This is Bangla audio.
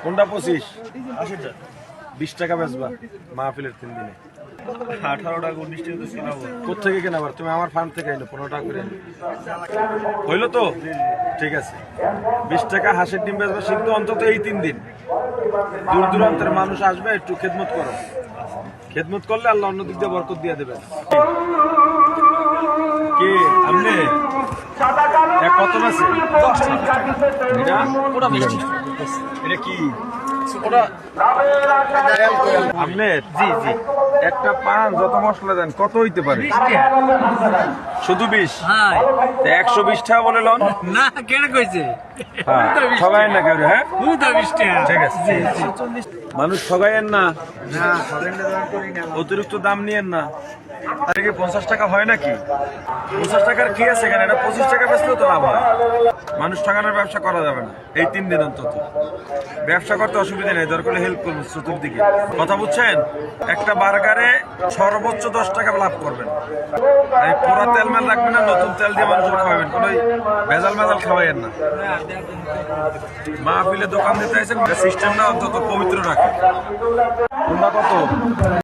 কোনটা 25? 20 টাকা বেচবা মাহফিলের 3 দিনে। 18 টাকা 19 টাকা তো কিনাবো। কোথেকে কেনাবার? তুমি আমার ফার্ম থেকে এনে 15 টাকা করে এনে হইলো তো? ঠিক আছে, 20 টাকা হাঁসের ডিম বেচবা কিন্তু অন্তত এই 3 দিন। দূর দূরান্তের মানুষ আসবে, একটু খেদমত করো। খেদমত করলে আল্লাহ অন্য দিক দিয়ে বরকত দিয়ে দেবেন। কি আমনে কত আছে? এটা কি আপনার? জি জি, একটা পান যত মশলা দেন কত হইতে পারে? শুধু 20? 120 টাকা বলে লন না কেন কইছে? সবাই না কেউ? হ্যাঁ 20 টাকা। ঠিক আছে, মানুষ ঠগাইয়েন না, অতিরিক্ত দাম নিয়েন না। তার কি 50 টাকা হয় নাকি? 50 টাকার কি আছে এখানে? এটা 25 টাকা বেচলেও তো লাভ হয়। মানুষ ঠগানোর ব্যবসা করা যাবে না এই 3 দিন অন্তত। ব্যবসা করতে অসুবিধা নেই, দরকার হলে হেল্প করবো চতুর্দিকে। কথা বুঝছেন? একটা বার্গারে সর্বোচ্চ 10 টাকা লাভ করবেন। এই পুরো তেল মেল রাখবেন না, নতুন তেল দিয়ে মানুষের খাওয়াবেন, কোনো ভেজাল মেজাল খাওয়াইয়েন না। মাহফিলে দোকান দিতে আছেন, সিস্টেমটা অন্তত পবিত্র রাখেন। তোমরা কত?